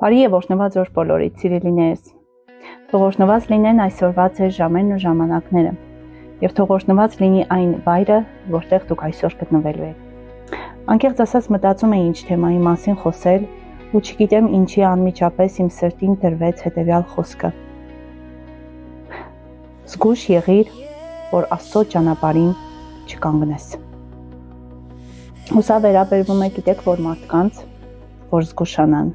Բարի եւ օրհնված օր բոլորիդ, սիրելիներս։ Թող օրհնված լինեն այսօրվա ձեր ժամերն ու ժամանակները, եւ թող օրհնված լինի այն վայրը, որտեղ դուք այսօր գտնվելու եք։ Անկեղծ ասած մտածում եմ ինչ թեմայի մասին խոսել, ու չգիտեմ ինչի անմիջապես իմ սրտին դրվեց հետեւյալ խոսքը. Զգույշ եղիր, որ Աստծո ճանապարհին չկանգնես։ Հուսա վերաբերվում է գիտեք որ մարդկանց, որ զգուշանան։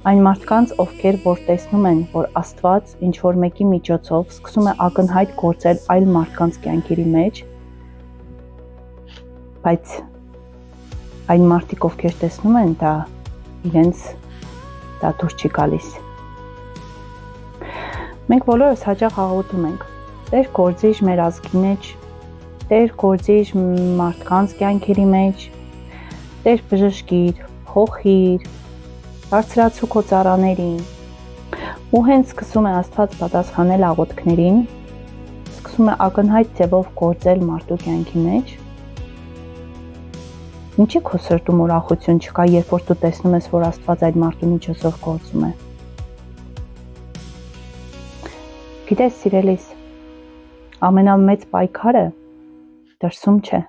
Այն մարդկանց, ովքեր որ տեսնում են, որ Աստված ինչ-որ մեկի միջոցով սկսում է ակնհայտ գործել այլ մարդկանց կյանքերի մեջ, բայց այն մարդիկ, ովքեր տեսնում են դա, իրենց դա դուր չի գալիս։ Մենք բոլորս հաճախ աղոթում ենք. Տեր գործիր մեր ազգի մեջ, Տեր գործիր մարդկանց կյանքերի մեջ, Տեր բժշկիր, փոխիր, բարձրացու քո ծառաներին, ու հենց սկսում է Աստված պատասխանել աղոթքներին, սկսում է ակնհայտ ձևով գործել մարդու կյանքի մեջ։ Ինչի քո սրտում ուրախություն չկա, երբ որ դու տեսնում ես, որ Աստված այդ մարդու միջոցով գործում է։ Գիտես, սիրելիս, ամենամեծ պայքարը դրսում չէ։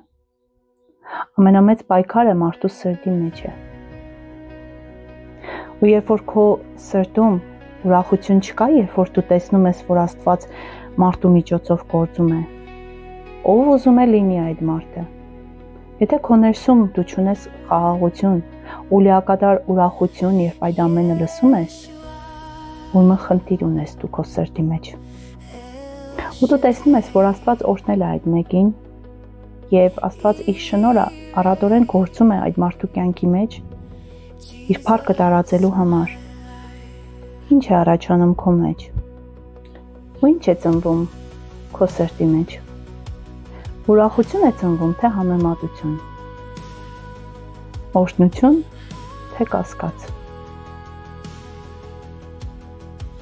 Ամենամեծ պայքարը մարդու սրտի մեջ է։ Ու երբ որ քո սրտում ուրախություն չկա, երբ որ դու տեսնում ես, որ Աստված մարդու միջոցով գործում է, ով ուզում է լինի այդ մարդը։ Եթե քո ներսում դու չունես խաղաղություն ու լիակատար ուրախություն, երբ այդ ամենը լսում ես, ուրեմն խնդիր ունես դու քո սրտի մեջ։ Ու դու տեսնում ես, որ Աստված օրհնել է այդ մեկին, եւ Աստված իր շնորհը առատորեն գործում է այդ մարդու կյանքի մեջ իր փառքը տարածելու համար։ Ինչ է առաջանում քո մեջ։ Ու ինչ է ծնվում քո սրտի մեջ։ Ուրախություն է ծնվում, թե համեմատություն։ Օրհնություն, թե կասկած։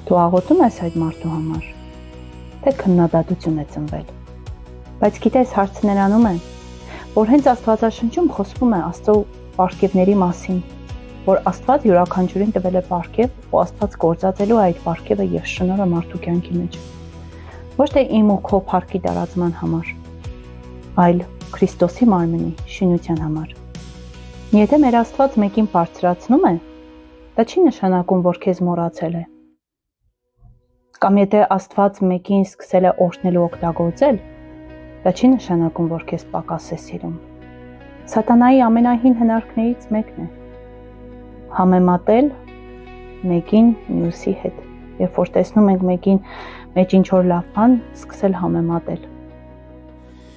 Դու աղոթում ես այդ մարդու համար, թե քննադատություն է ծնվել։ Բայց գիտես, հարցը նրանում է, որ հենց Աստվածաշնչում խոսվում է Աստծո պարգևների մասին, որ Աստված յուրաքանչյուրին տվել է պարգև, ու Աստված գործածելու այդ պարգևը եւ շնորհը մարդու կյանքի մեջ։ Ոչ թե իմ ու քո փառքի տարածման համար, այլ Քրիստոսի մարմնի շինության համար։ Եթե մեր Աստված մեկին բարձրացնում է, դա չի նշանակում, որ քեզ մոռացել է։ Կամ եթե Աստված մեկին սկսել է օրհնել ու օգտագործել, դա չի նշանակում, որ քեզ պակաս է սիրում։ Սատանայի ամենահին հնարքներից մեկն է համեմատել մեկին մյուսի հետ։ Երբ որ տեսնում ենք մեկին մեջ ինչ-որ լավ բան, սկսել համեմատել։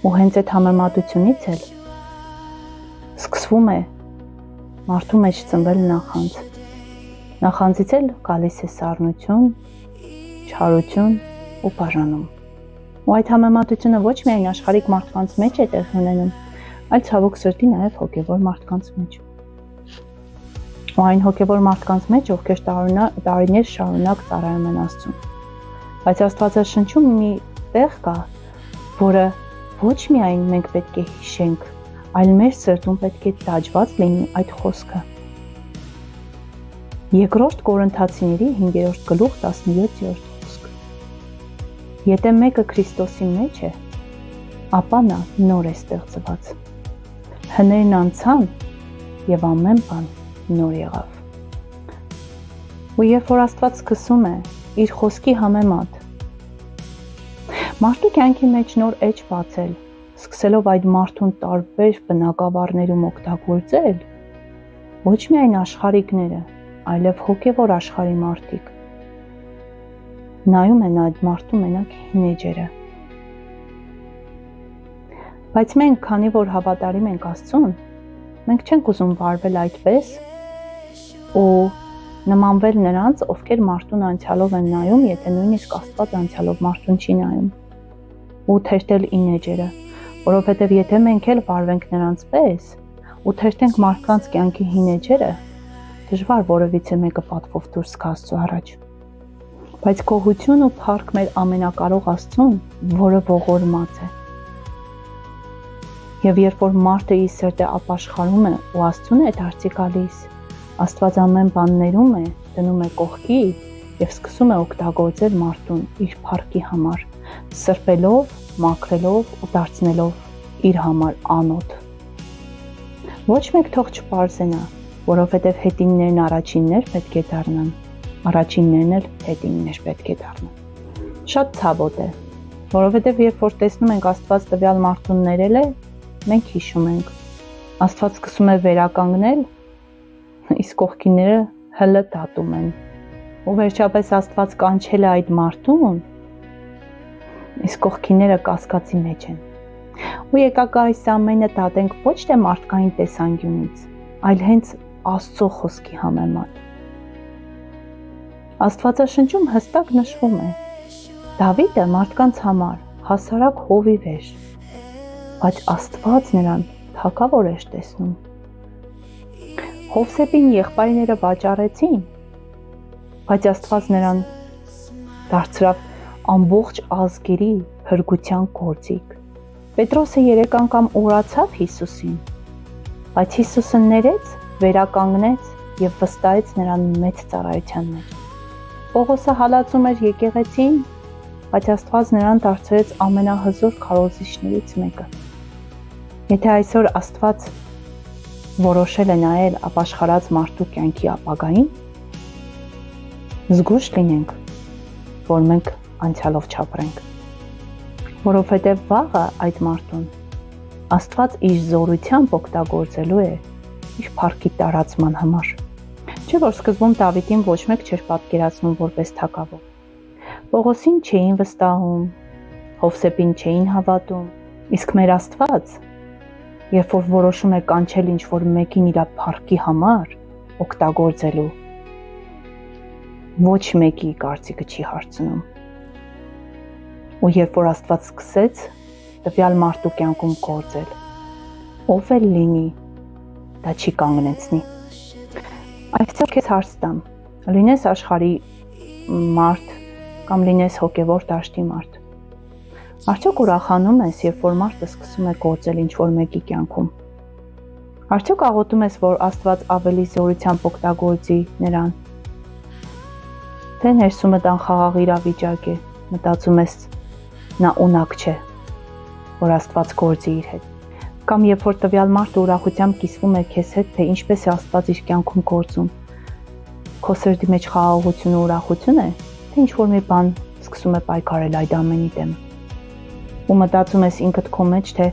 Ու հենց այդ համեմատությունից էլ սկսվում է մարդու մեջ ծնվել նախանձ։ Նախանձից էլ գալիս է սառնություն, չարություն ու բաժանում։ Ու այդ համեմատությունը ոչ միայն աշխարհիկ մարդկանց մեջ է տեղի ունենում, այլ ցավոք սրտի նաև հոգևոր մարդկանց մեջ։ Ու այն հոգևոր մարդկանց մեջ, ովքեր տարիներ շարունակ ծառայում են Աստծուն։ Բայց Աստվածաշնչում մի տեղ կա, որը ոչ միայն մենք պետք է հիշենք, այլ մեր սրտում պետք է տաճված լինի այդ խոսքը։ Երկրորդ Կորինթացիների 5-րդ գլուխ 17-րդ խոսք։ Եթե մեկը Քրիստոսի մեջ է, ապա նա նոր է ստեղծված։ Հներն անցան եւ ամեն բան նոր եղավ։ Ու երբ որ Աստված սկսում է իր խոսքի համեմատ մարդու կյանքի մեջ նոր էջ բացել, սկսելով այդ մարդուն տարբեր բնակավարներում օգտագործել, ոչ միայն աշխարհիկները, այլև հոգևոր աշխարհի մարդիկ նայում են այդ մարդու մենակ հին էջերը։ Բայց մենք, քանի որ հավատարիմ ենք Աստծուն, մենք չենք ուզում վարվել այդպես ու նմանվել նրանց, ովքեր մարդուն անցյալով են նայում, եթե նույնիսկ Աստված անցյալով մարդուն չի նայում, ու թերթել ին էջերը, որովհետև եթե մենք էլ վարվենք նրանց պես ու թերթենք մարդկանց կյանքի հին էջերը, դժվար որևիցե մեկը պատվով դուրս գա Աստծո առաջ։ Բայց գոհություն ու փառք մեր ամենակարող Աստծուն, որը ողորմած է։ Եվ երբ որ մարդը իր սրտը ապաշխարում է ու Աստծուն է դարձի գալիս, Աստված ամեն բան ներում է, դնում է կողքի եւ սկսում է օգտագործել մարդուն իր փառքի համար, սրբելով, մաքրելով ու դարձնելով իր համար անոթ։ Ոչ մեկ թող չպարզենա, որովհետև հետիններն առաջիններ պետք է դառնան, առաջիններն էլ հետիններ պետք է դառնան։ Շատ ցավոտ է, որովհետև երբ որ տեսնում ենք Աստված տվյալ մարդուն ներել է, մենք հիշում ենք։ Աստված սկսում է վերականգնել, իսկ կողքինները հլը դատում են։ Ու վերջապես Աստված կանչել է այդ մարդուն, իսկ կողքինները կասկածի մեջ են։ Ու եկեք այս ամենը դատենք ոչ թե մարդկային տեսանկյունից, այլ հենց Աստծո խոսքի համեմատ։ Աստվածաշնչում հստակ նշվում է. Դավիթը մարդկանց համար հասարակ հովիվ էր, բայց Աստված նրան թագավոր էր տեսնում։ Հովսեփին եղբայրները վաճառեցին, բայց Աստված նրան դարձրավ ամբողջ ազգերի փրկության գործիք։ Պետրոսը 3 անգամ օրացավ Հիսուսին, բայց Հիսուսը ներեց, վերականգնեց եւ վստահեց նրան մեծ ծառայության մեջ։ Պողոսը հալածում էր եկեղեցին, բայց Աստված նրան դարձրեց ամենահզոր քարոզիչներից մեկը։ Եթե այսօր Աստված որոշել է նայել ապաշխարած մարդու կյանքի ապագային, զգույշ լինենք, որ մենք անցյալով չապրենք, որովհետև վաղը այդ մարդուն Աստված իր զորությամբ օգտագործելու է իր փառքի տարածման համար։ Չէ՞ որ սկզբում Դավիթին ոչ մեկ չէր պատկերացնում որպես թագավոր։ Պողոսին չէին վստահում, Հովսեփին չէին հավատում, իսկ մեր Աստված, երբ որ որոշում է կանչել ինչ-որ մեկին իր փառքի համար օգտագործելու, ոչ մեկի կարծիքը չի հարցնում։ Ու երբ որ Աստված սկսեց տվյալ մարդու կյանքում գործել, ով էլ լինի, դա չի կանգնեցնի։ Այսօր քեզ հարց տամ, լինես աշխարհի մարդ կամ լինես հոգևոր դաշտի մարդ, արդյոք ուրախանում ես, երբ որ մարդը սկսում է գործել ինչ-որ մեկի կյանքում։ Արդյոք աղոթում ես, որ Աստված ավելի զորությամբ օգտագործի նրան։ Թե ներսումդ անխաղաղ իրավիճակ է, մտածում ես նա ունակ չէ, որ Աստված գործի իր հետ։ Կամ երբ որ տվյալ մարդը ուրախությամբ կիսվում է քեզ հետ, թե ինչպես է Աստված իր կյանքում գործում, քո սրտի մեջ խաղաղություն ու ուրախություն է, թե ինչ-որ մի բան սկսում է պայքարել այդ ամենի դեմ։ Ու մտածում ես ինքդ քո մեջ, թե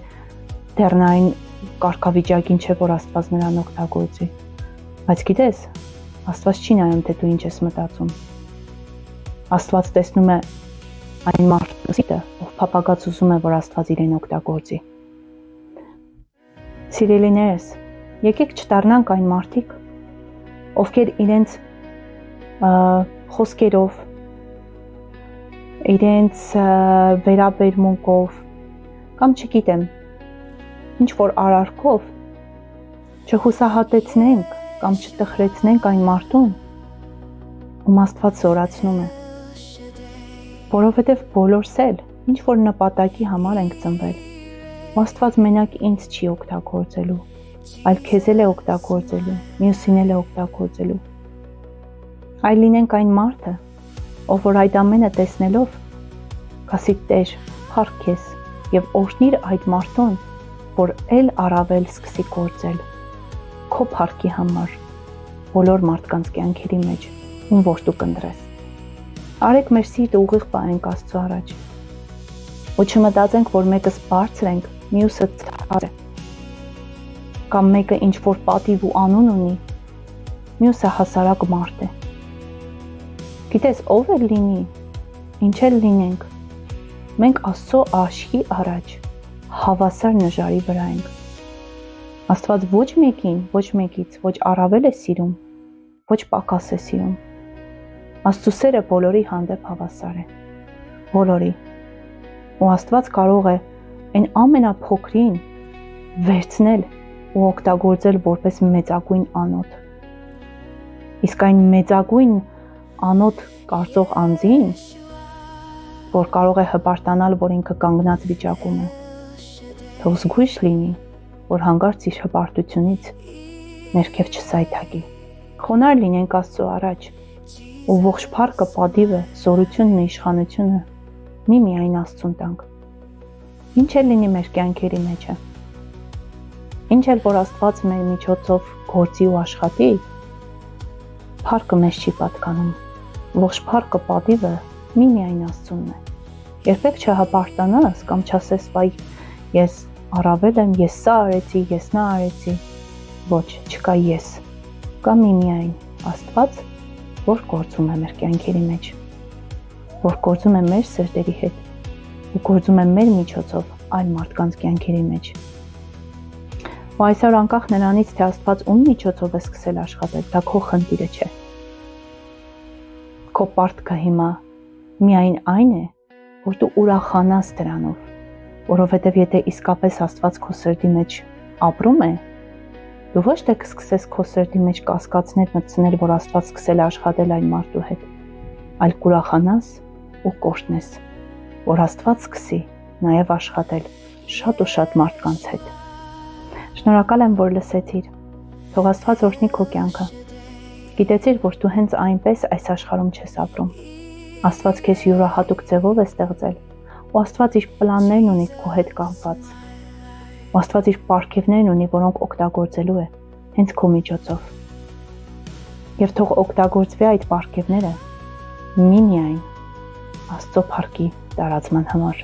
դեռ նա այն կարգավիճակին չէ, որ Աստված նրան օգտագործի։ Բայց գիտես, Աստված չի նայում, թե դու ինչ ես մտածում։ Աստված տեսնում է այն մարդու սիրտը, ով փափագած ուզում է, որ Աստված իրեն օգտագործի։ Սիրելիներս, եկեք չդառնանք այն մարդիկ, ովքեր իրենց խոսքերով, իրենց վերաբերմունքով կամ չգիտեմ, ինչ որ արարքով չհուսահատեցնենք կամ չտխրեցնենք այն մարդուն, ում Աստված զորացնում է, որովհետև բոլորս էլ ինչ որ նպատակի համար ենք ծնվել, ու Աստված մենակ ինձ չի օգտագործելու, այլ քեզ էլ է օգտագործելու, մյուսին էլ է օգտագործելու։ Այլ լինենք այն մարդը, ով որ այդ ամենը տեսնելով կասի Տեր, փառք քեզ եւ օրհնիր այդ մարդուն, որ էլ առավել սկսի գործել քո փառքի համար բոլոր մարդկանց կյանքերի մեջ, ում որ դու կընտրես։ Արեք մեր սիրտը ուղիղ պահենք Աստծո առաջ։ Ու չմտածենք, որ մեկս բարձր ենք, մյուսը ցած է։ Կամ մեկը ինչ որ պատիվ ու անուն ունի, մյուսը հասարակ մարդ է։ Գիտես, ով էլ լինի, ինչ էլ լինենք, մենք Աստծո արշի առաջ հավասար նժարի վրա ենք։ Աստված ոչ մեկին, ոչ մեկից, ոչ առավել է սիրում, ոչ պակաս է սիրում։ Աստծո սերը բոլորի հանդեպ հավասար է, բոլորի։ Ու Աստված կարող է այն ամենափոքրին վերցնել ու օգտագործել որպես մեծագույն անոթ։ Իսկ այն մեծագույն անոթ կարծող անձին, որ կարող է հպարտանալ, որ ինքը կանգնած վիճակում է, թող զգույշ լինի, որ հանկարծ իր հպարտությունից ներքև չսայթակի, Խոնարհ լինենք Աստծո առաջ, ու ողջ փառքը, պատիվը, զորությունն ու իշխանությունը միայն Աստծուն տանք։ Ինչ էլ լինի մեր կյանքերի մեջը, ինչ էլ որ Աստված մեր միջոցով գործի ու աշխատի, փառքը մեզ չի պատկանում։ Ողջ փառքը, պատիվը միայն Աստծունն է։ Երբեք չհապարտանաս կամ չասես, վայ, ես առավել եմ, ես սա արեցի, ես նա արեցի։ Ոչ, չկա ես։ Կա միայն Աստված, որ գործում է մեր կյանքերի մեջ, որ գործում է մեր սրտերի հետ ու գործում է մեր միջոցով այլ մարդկանց կյանքերի մեջ։ Ու այսօր անկախ նրանից, թե Աստված ում միջոցով է սկսել աշխատել, դա քո խնդիրը չէ։ Քո պարտքը հիմա միայն այն է, որ դու ուրախանաս դրանով, որովհետև եթե իսկապես Աստված քո սրտի մեջ ապրում է, դու ոչ թե կսկսես քո սրտի մեջ կասկածներ մտցնել, որ Աստված սկսել է աշխատել այլ մարդու հետ, այլ կուրախանաս ու կօրհնես, որ Աստված սկսի նաև աշխատել շատ ու շատ մարդկանց հետ։ Շնորհակալ եմ, որ լսեցիր։ Թող Աստված օրհնի քո կյանքը։ Գիտեցիր, որ դու հենց այնպես այս աշխարհում չես ապրում։ Աստված քեզ յուրահատուկ ձևով է ստեղծել, ու Աստված իր պլաններն ունի քո հետ կապված։ Ու Աստված իր պարգևներն ունի, որոնք օգտագործելու է հենց քո միջոցով։ Եվ թող օգտագործվի այդ պարգևները միայն Աստծո փառքի տարածման համար։